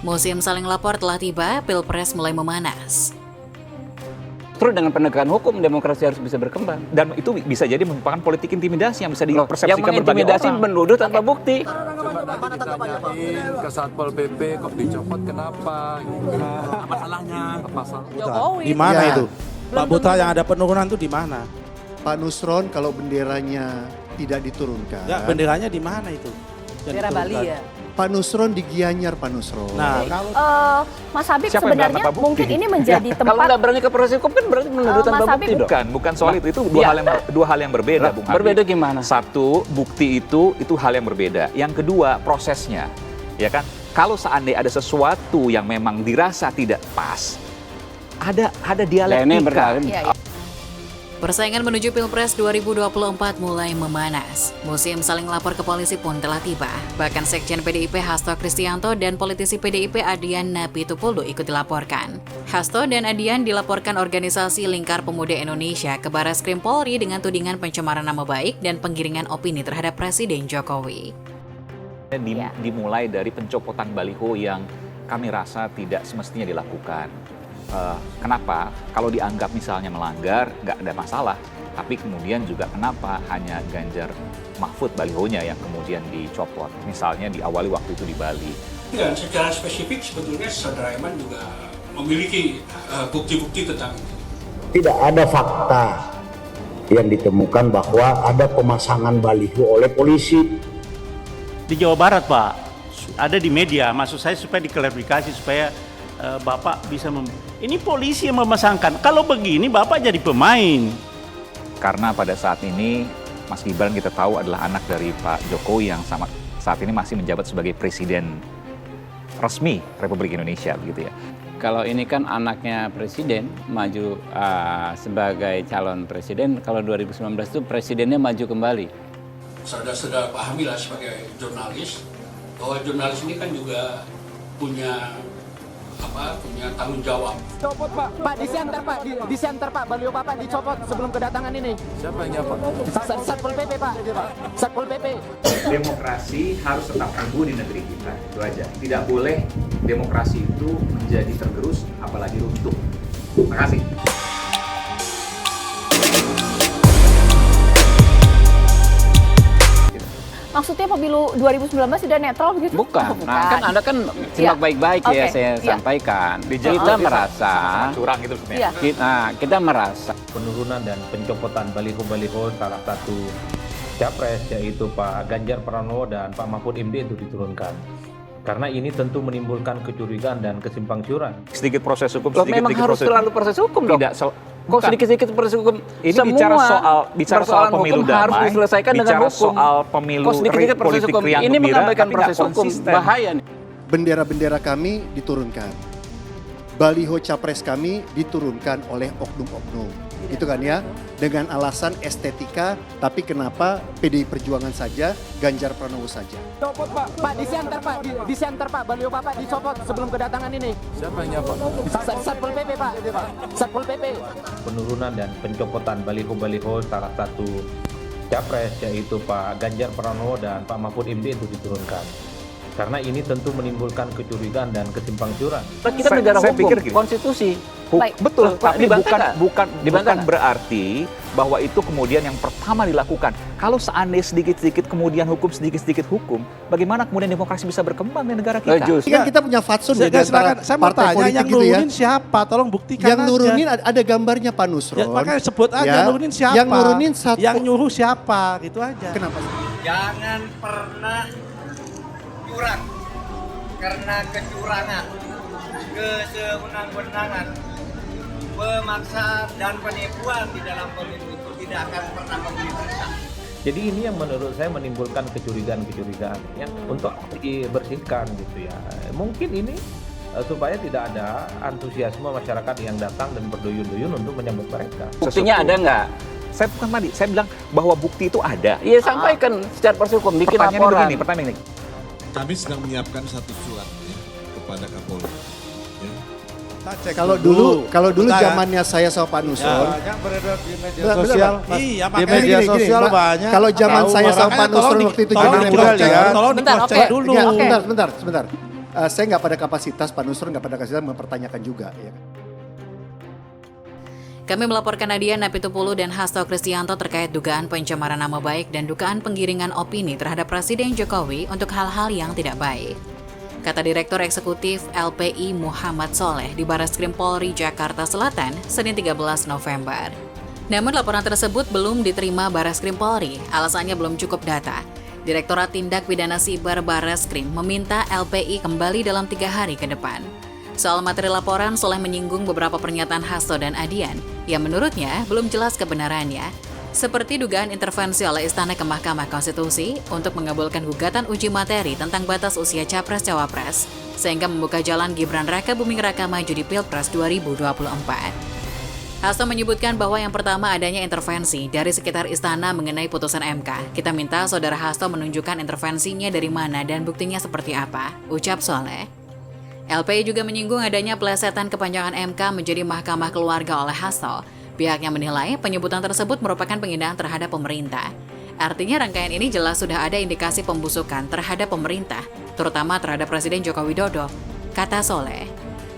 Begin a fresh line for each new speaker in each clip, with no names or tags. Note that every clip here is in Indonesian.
Musim saling lapor telah tiba, Pilpres mulai memanas.
Terus dengan penegakan hukum, demokrasi harus bisa berkembang.
Dan itu bisa jadi merupakan politik intimidasi yang bisa
Yang
dipersepsikan berbagai
mengintimidasi
orang.
menuduh tanpa bukti.
Coba nanti ditanyain ke Satpol PP kok dicopot kenapa? Masalahnya masalah.
Jokowi.
Di mana
Ya.
itu? Pak Putra yang ada penurunan itu di mana?
Pak Nusron kalau benderanya tidak diturunkan.
Ya, benderanya di mana itu? Yang
Daerah Bali
diturunkan?
ya.
Pak Nusron di Gianyar, Pak Nusron.
Nah, kalau
Mas Habib
Siapa yang
sebenarnya
bilang tanpa bukti?
mungkin ini menjadi
Kalau
tempat
nggak berani ke proses hukum kan berarti menuduh
Mas
tanpa
Habib,
bukti dong.
Bukan soal itu
Iya.
dua hal yang berbeda, Bung Habib.
Berbeda gimana?
Satu, bukti itu hal yang berbeda. Yang kedua, prosesnya. Ya kan? Kalau seandainya ada sesuatu yang memang dirasa tidak pas, ada
Nah, ini
dialektika.
berarti
Iya, iya.
Persaingan menuju Pilpres 2024 mulai memanas. Musim saling lapor ke polisi pun telah tiba. Bahkan Sekjen PDIP Hasto Kristianto dan politisi PDIP Adian Napitupulu ikut dilaporkan. Hasto dan Adian dilaporkan organisasi Lingkar Pemuda Indonesia ke Barreskrim Polri dengan tudingan pencemaran nama baik dan penggiringan opini terhadap Presiden Jokowi.
Dimulai dari pencopotan baliho yang kami rasa tidak semestinya dilakukan. Kenapa? Kalau dianggap misalnya melanggar, nggak ada masalah. Tapi kemudian juga kenapa hanya Ganjar Mahfud balihonya yang kemudian dicopot? Misalnya diawali waktu itu di Bali.
Dan secara spesifik sebetulnya Saudara Eman juga memiliki bukti-bukti tentang itu.
Tidak ada fakta yang ditemukan bahwa ada pemasangan baliho oleh polisi.
di Jawa Barat, Pak, ada di media. Maksud saya supaya diklarifikasi supaya Bapak bisa ini polisi yang memasangkan. Kalau begini Bapak jadi pemain.
Karena pada saat ini Mas Gibran kita tahu adalah anak dari Pak Jokowi yang saat ini masih menjabat sebagai presiden resmi Republik Indonesia, begitu ya.
Kalau ini kan anaknya presiden maju sebagai calon presiden, kalau 2019 itu presidennya maju kembali.
Saudara-saudara pahamilah sebagai jurnalis bahwa jurnalis ini kan juga punya tanggung jawab.
Copot Pak, di center Pak, baliho Bapak dicopot sebelum kedatangan ini.
Siapa yang nyapa?
Satpol PP Pak, Satpol PP.
Demokrasi harus tetap tumbuh di negeri kita, itu aja. Tidak boleh demokrasi itu menjadi tergerus, apalagi runtuh. Terima kasih.
maksudnya pemilu 2019 sudah netral begitu?
Bukan.
Oh,
Nah, kan Anda kan simak baik-baik ya
Oke,
saya
iya.
sampaikan. Kita merasa
curang gitu sebenarnya.
Iya.
kita merasa
penurunan dan pencopotan baliho-baliho salah satu capres yaitu Pak Ganjar Pranowo dan Pak Mahfud MD itu diturunkan. Karena ini tentu menimbulkan kecurigaan dan kesimpangsiuran.
Sedikit proses hukum,
Loh, memang harus selalu proses hukum dong.
Tidak,
Kok sedikit-sedikit proses hukum?
ini
Semua
bicara soal pemilu
hukum harus
damai,
diselesaikan dengan
bicara
hukum.
soal pemilu
Kok sedikit-sedikit proses
politik
hukum?
riang
Ini
gembira,
mengabaikan
tapi nggak
proses hukum.
konsisten.
Bahaya nih.
Bendera-bendera kami diturunkan. Baliho capres kami diturunkan oleh oknum-oknum. Itu kan ya, dengan alasan estetika, tapi kenapa PDI Perjuangan saja, Ganjar Pranowo saja.
Copot Pak, di center Pak, baliho Bapak dicopot sebelum kedatangan ini.
Siapa yang nyapa?
Satpol PP Pak, Satpol PP.
Penurunan dan pencopotan baliho-baliho salah satu capres yaitu Pak Ganjar Pranowo dan Pak Mahfud MD itu diturunkan. Karena ini tentu menimbulkan kecurigaan dan kesimpangsiuran.
Kita negara
saya
hukum,
pikir gini.
konstitusi.
Baik.
Betul, tapi
Dibantahkan.
bukan
Dibantahkan.
berarti bahwa itu kemudian yang pertama dilakukan. Kalau seandainya sedikit-sedikit kemudian hukum, sedikit-sedikit hukum, bagaimana kemudian demokrasi bisa berkembang di negara kita?
Ini kan kita punya fatsun
Saya,
di antara
saya mau
partai
tanya
politik
yang
gitu ya.
nurunin siapa? Tolong buktikan
Yang
aja.
nurunin ada gambarnya Pak Nusron.
Ya, makanya sebut aja
Ya.
nurunin siapa.
Yang nurunin satu.
Yang nyuruh siapa, gitu aja.
Kenapa?
Jangan pernah curang karena kecurangan, kesewenang-wenangan, pemaksaan dan penipuan di dalam pemilu itu tidak akan pernah memberi berkah.
Jadi ini yang menurut saya menimbulkan kecurigaan-kecurigaan ya untuk dibersihkan gitu ya. Mungkin ini supaya tidak ada antusiasme masyarakat yang datang dan berduyun-duyun untuk menyambut mereka.
Buktinya ada nggak?
Saya bukan tadi, saya bilang bahwa bukti itu ada.
Iya, sampaikan secara proses hukum, bikin laporan.
Pertanyaan ini.
Kami sedang menyiapkan satu surat ya, kepada Kapolri. Ya.
Kalau dulu
Bentar, ya.
zamannya saya sama Pak Nusron.
Yang beredar di media
Bentar,
sosial.
Mas.
Iya,
Di
makanya
media sosial
Pak.
banyak. Kalau zaman
Tahu,
saya sama
makanya
Pak Nusron
tolong
waktu itu
tolong
judulnya
dicek,
Bocor.
tolong
Bentar,
dicek
oke.
dulu.
Ya, sebentar. saya nggak pada kapasitas, Pak Nusron nggak pada kapasitas mempertanyakan juga. Ya.
Kami melaporkan Adian Napitupulu dan Hasto Kristianto terkait dugaan pencemaran nama baik dan dugaan penggiringan opini terhadap Presiden Jokowi untuk hal-hal yang tidak baik. Kata Direktur Eksekutif LPI Muhammad Soleh di Barreskrim Polri Jakarta Selatan, Senin 13 November. Namun laporan tersebut belum diterima Barreskrim Polri, alasannya belum cukup data. Direktorat Tindak Pidana Siber Barreskrim meminta LPI kembali dalam 3 hari ke depan. Soal materi laporan, Soleh menyinggung beberapa pernyataan Hasto dan Adian yang menurutnya belum jelas kebenarannya, seperti dugaan intervensi oleh Istana ke Mahkamah Konstitusi untuk mengabulkan gugatan uji materi tentang batas usia Capres-Cawapres, sehingga membuka jalan Gibran Raka Buming Raka maju di Pilpres 2024. Hasto menyebutkan bahwa yang pertama adanya intervensi dari sekitar istana mengenai putusan MK. Kita minta saudara Hasto menunjukkan intervensinya dari mana dan buktinya seperti apa, ucap Soleh. LPI juga menyinggung adanya pelesetan kepanjangan MK menjadi Mahkamah Keluarga oleh Hasto. Pihaknya menilai penyebutan tersebut merupakan penghinaan terhadap pemerintah. Artinya rangkaian ini jelas sudah ada indikasi pembusukan terhadap pemerintah, terutama terhadap Presiden Joko Widodo, kata Soleh.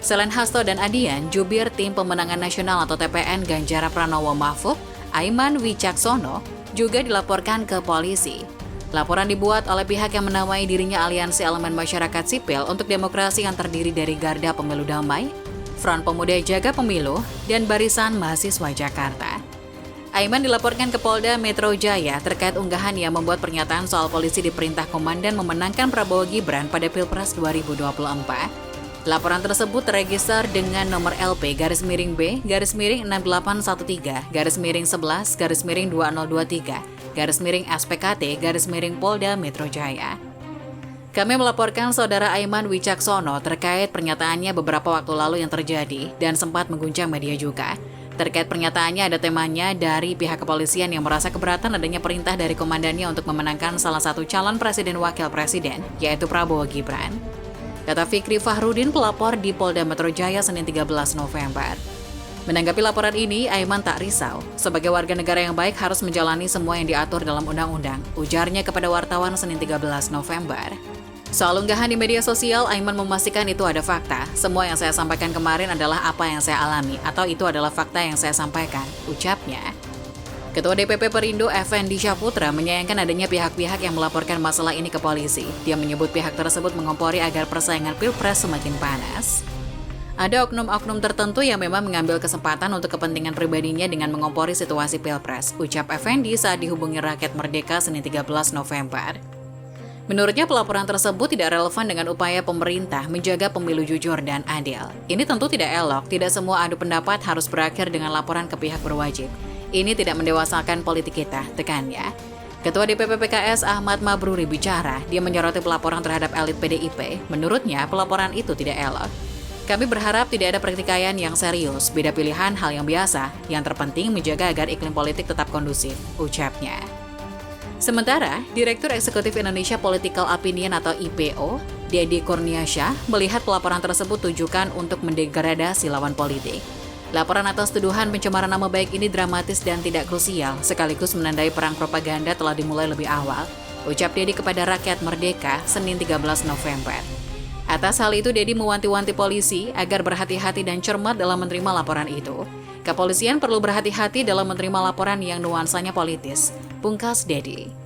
Selain Hasto dan Adian, jubir Tim Pemenangan Nasional atau TPN Ganjar Pranowo Mahfud, Aiman Wicaksono, juga dilaporkan ke polisi. Laporan dibuat oleh pihak yang menamai dirinya Aliansi Elemen Masyarakat Sipil untuk Demokrasi yang terdiri dari Garda Pemilu Damai, Front Pemuda Jaga Pemilu, dan Barisan Mahasiswa Jakarta. Aiman dilaporkan ke Polda Metro Jaya terkait unggahan yang membuat pernyataan soal polisi diperintah komandan memenangkan Prabowo Gibran pada Pilpres 2024. Laporan tersebut terregister dengan nomor LP-B-11-11-2023-SPKT-Polda Metro Jaya. Kami melaporkan saudara Aiman Wicaksono terkait pernyataannya beberapa waktu lalu yang terjadi dan sempat mengguncang media juga. Terkait pernyataannya ada temanya dari pihak kepolisian yang merasa keberatan adanya perintah dari komandannya untuk memenangkan salah satu calon presiden wakil presiden, yaitu Prabowo Gibran. Kata Fikri Fahrudin, pelapor di Polda Metro Jaya Senin 13 November. Menanggapi laporan ini, Aiman tak risau. Sebagai warga negara yang baik harus menjalani semua yang diatur dalam undang-undang, ujarnya kepada wartawan Senin 13 November. Soal unggahan di media sosial, Aiman memastikan itu ada fakta. Semua yang saya sampaikan kemarin adalah apa yang saya alami, atau itu adalah fakta yang saya sampaikan, ucapnya. Ketua DPP Perindo Effendi Syaputra menyayangkan adanya pihak-pihak yang melaporkan masalah ini ke polisi. Dia menyebut pihak tersebut mengompori agar persaingan Pilpres semakin panas. Ada oknum-oknum tertentu yang memang mengambil kesempatan untuk kepentingan pribadinya dengan mengompori situasi Pilpres, ucap Effendi saat dihubungi Rakyat Merdeka Senin 13 November. Menurutnya pelaporan tersebut tidak relevan dengan upaya pemerintah menjaga pemilu jujur dan adil. Ini tentu tidak elok, tidak semua adu pendapat harus berakhir dengan laporan ke pihak berwajib. Ini tidak mendewasakan politik kita, tekannya. Ketua DPP PKS Ahmad Mabruri bicara, dia menyoroti pelaporan terhadap elit PDIP. Menurutnya pelaporan itu tidak elok. Kami berharap tidak ada pertikaian yang serius, beda pilihan hal yang biasa. Yang terpenting menjaga agar iklim politik tetap kondusif, ucapnya. Sementara, Direktur Eksekutif Indonesia Political Opinion atau IPO, Deddy Kurniasyah, melihat pelaporan tersebut tujukan untuk mendegradasi lawan politik. Laporan atas tuduhan pencemaran nama baik ini dramatis dan tidak krusial, sekaligus menandai perang propaganda telah dimulai lebih awal, ucap Deddy kepada Rakyat Merdeka Senin 13 November. Atas hal itu, Deddy mewanti-wanti polisi agar berhati-hati dan cermat dalam menerima laporan itu. Kepolisian perlu berhati-hati dalam menerima laporan yang nuansanya politis, pungkas Deddy.